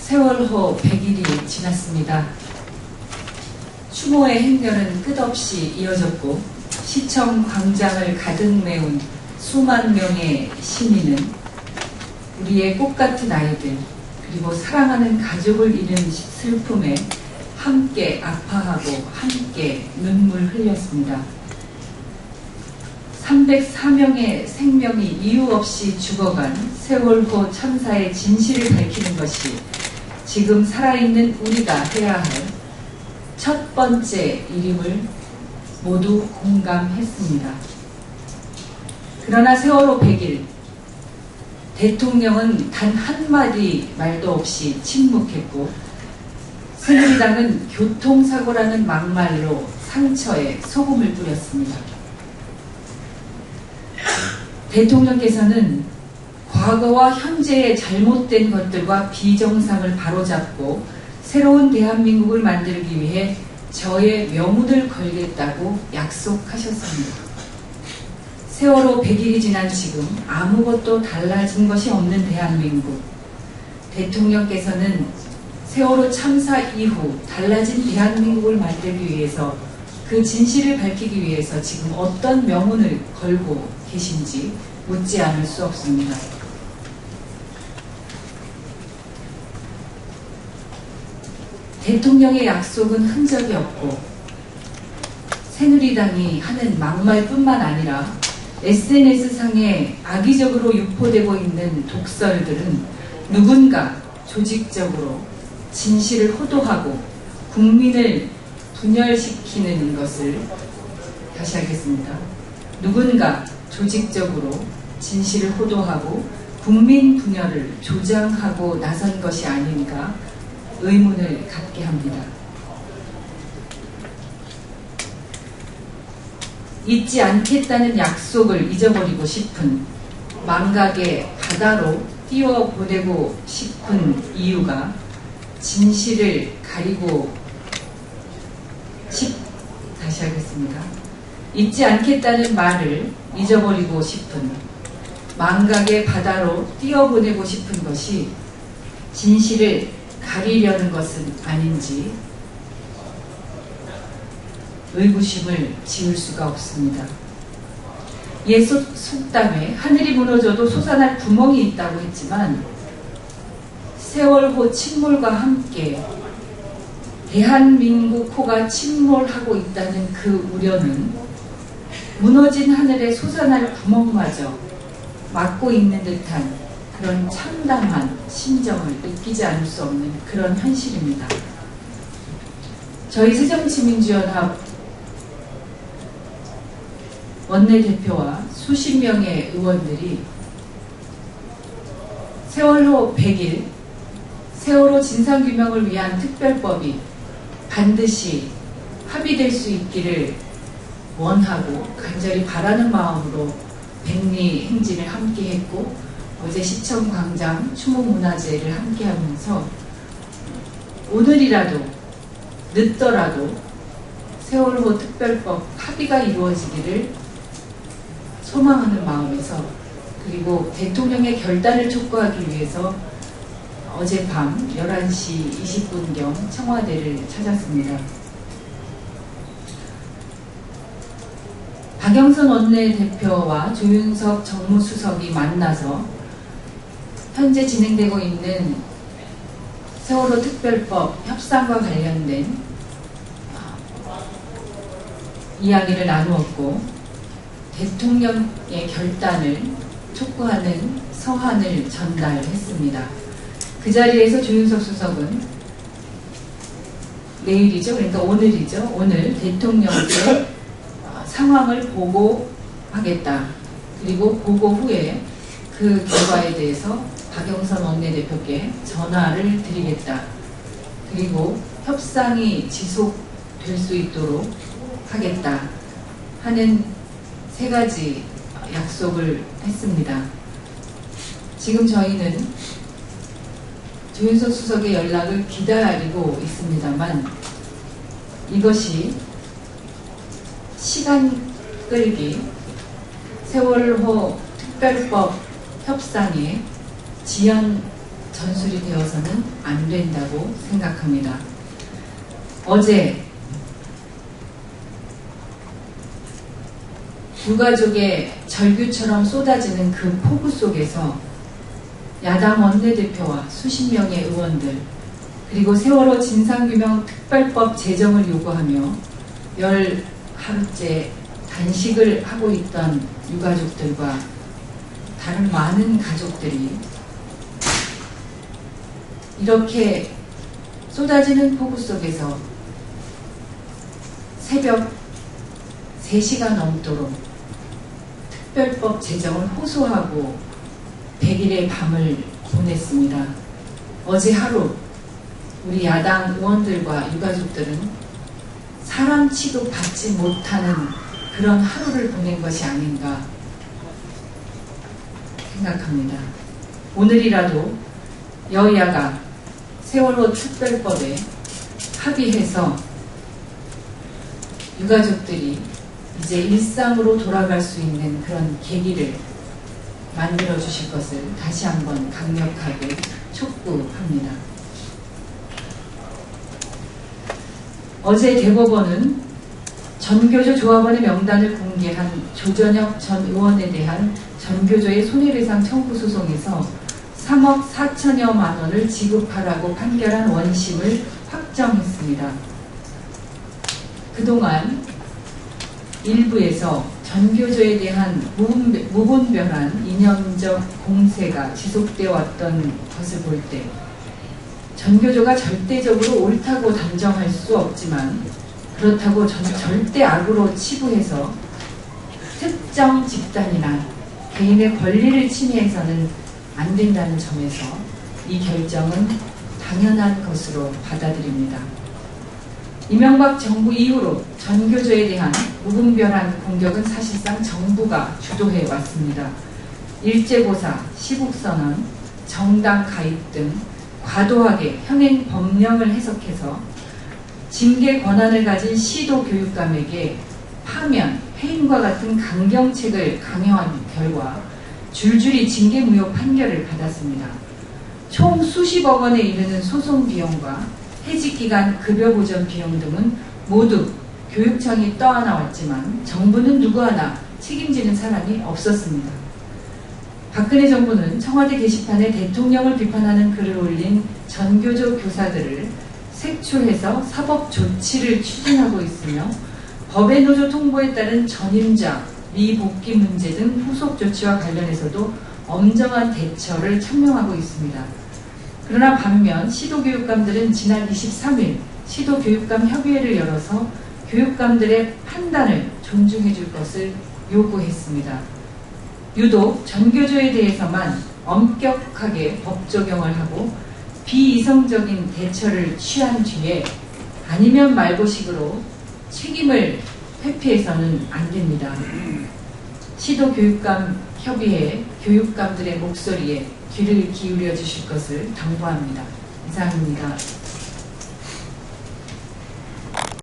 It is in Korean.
세월호 100일이 지났습니다. 추모의 행렬은 끝없이 이어졌고 시청 광장을 가득 메운 수만 명의 시민은 우리의 꽃같은 아이들 그리고 사랑하는 가족을 잃은 슬픔에 함께 아파하고 함께 눈물 흘렸습니다. 304명의 생명이 이유 없이 죽어간 세월호 참사의 진실을 밝히는 것이 지금 살아있는 우리가 해야 할 첫 번째 일임을 모두 공감했습니다. 그러나 세월호 100일 대통령은 단 한마디 말도 없이 침묵했고 새누리당은 교통사고라는 막말로 상처에 소금을 뿌렸습니다. 대통령께서는 과거와 현재의 잘못된 것들과 비정상을 바로잡고 새로운 대한민국을 만들기 위해 저의 명운을 걸겠다고 약속하셨습니다. 세월호 100일이 지난 지금 아무것도 달라진 것이 없는 대한민국. 대통령께서는 세월호 참사 이후 달라진 대한민국을 만들기 위해서 그 진실을 밝히기 위해서 지금 어떤 명운을 걸고 계신지 묻지 않을 수 없습니다. 대통령의 약속은 흔적이 없고 새누리당이 하는 막말뿐만 아니라 SNS상에 악의적으로 유포되고 있는 독설들은 누군가 조직적으로 진실을 호도하고 국민을 분열시키는 것을 다시 하겠습니다. 누군가 조직적으로 진실을 호도하고 국민 분열을 조장하고 나선 것이 아닌가 의문을 갖게 합니다. 잊지 않겠다는 약속을 잊어버리고 싶은 망각의 바다로 띄워보내고 싶은 이유가 진실을 가리고 다시 하겠습니다. 잊지 않겠다는 말을 잊어버리고 싶은 망각의 바다로 띄워보내고 싶은 것이 진실을 가리려는 것은 아닌지 의구심을 지울 수가 없습니다. 옛 속담에 하늘이 무너져도 솟아날 구멍이 있다고 했지만 세월호 침몰과 함께 대한민국 호가 침몰하고 있다는 그 우려는 무너진 하늘에 솟아날 구멍마저 막고 있는 듯한 그런 참담한 심정을 느끼지 않을 수 없는 그런 현실입니다. 저희 새정치민주연합 원내대표와 수십 명의 의원들이 세월호 100일 세월호 진상규명을 위한 특별법이 반드시 합의될 수 있기를 원하고 간절히 바라는 마음으로 백리 행진을 함께 했고 어제 시청광장 추모문화제를 함께 하면서 오늘이라도 늦더라도 세월호 특별법 합의가 이루어지기를 소망하는 마음에서 그리고 대통령의 결단을 촉구하기 위해서 어젯밤 11시 20분경 청와대를 찾았습니다. 박영선 원내대표와 조윤석 정무수석이 만나서 현재 진행되고 있는 세월호 특별법 협상과 관련된 이야기를 나누었고 대통령의 결단을 촉구하는 서한을 전달했습니다. 그 자리에서 조윤석 수석은 내일이죠. 그러니까 오늘이죠. 오늘 대통령께 상황을 보고하겠다. 그리고 보고 후에 그 결과에 대해서 박영선 원내대표께 전화를 드리겠다. 그리고 협상이 지속될 수 있도록 하겠다 하는 세 가지 약속을 했습니다. 지금 저희는 조윤석 수석의 연락을 기다리고 있습니다만 이것이 시간 끌기 세월호 특별법 협상의 지연 전술이 되어서는 안 된다고 생각합니다. 어제 유가족의 절규처럼 쏟아지는 그 폭우 속에서 야당 원내대표와 수십 명의 의원들, 그리고 세월호 진상규명 특별법 제정을 요구하며 열 하루째 단식을 하고 있던 유가족들과 다른 많은 가족들이 이렇게 쏟아지는 폭우 속에서 새벽 3시가 넘도록 특별법 제정을 호소하고 100일의 밤을 보냈습니다. 어제 하루 우리 야당 의원들과 유가족들은 사람 취급받지 못하는 그런 하루를 보낸 것이 아닌가 생각합니다. 오늘이라도 여야가 세월호 특별법에 합의해서 유가족들이 이제 일상으로 돌아갈 수 있는 그런 계기를 만들어 주실 것을 다시 한번 강력하게 촉구합니다. 어제 대법원은 전교조 조합원의 명단을 공개한 조전혁 전 의원에 대한 전교조의 손해배상 청구 소송에서 3억 4천여만 원을 지급하라고 판결한 원심을 확정했습니다. 그동안 일부에서 전교조에 대한 무분별한 이념적 공세가 지속되어 왔던 것을 볼 때 전교조가 절대적으로 옳다고 단정할 수 없지만 그렇다고 절대 악으로 치부해서 특정 집단이나 개인의 권리를 침해해서는 안 된다는 점에서 이 결정은 당연한 것으로 받아들입니다. 이명박 정부 이후로 전교조에 대한 무분별한 공격은 사실상 정부가 주도해 왔습니다. 일제고사, 시국선언, 정당 가입 등 과도하게 현행 법령을 해석해서 징계 권한을 가진 시도교육감에게 파면, 해임과 같은 강경책을 강요한 결과 줄줄이 징계무효 판결을 받았습니다. 총 수십억 원에 이르는 소송 비용과 해직기간 급여보전 비용 등은 모두 교육청이 떠안아왔지만 정부는 누구 하나 책임지는 사람이 없었습니다. 박근혜 정부는 청와대 게시판에 대통령을 비판하는 글을 올린 전교조 교사들을 색출해서 사법 조치를 추진하고 있으며 법의 노조 통보에 따른 전임자, 미복귀 문제 등 후속 조치와 관련해서도 엄정한 대처를 천명하고 있습니다. 그러나 반면 시도교육감들은 지난 23일 시도교육감 협의회를 열어서 교육감들의 판단을 존중해 줄 것을 요구했습니다. 유독 전교조에 대해서만 엄격하게 법 적용을 하고 비이성적인 대처를 취한 뒤에 아니면 말고식으로 책임을 회피해서는 안 됩니다. 시도교육감 협의회 교육감들의 목소리에 귀를 기울여 주실 것을 당부합니다. 이상입니다.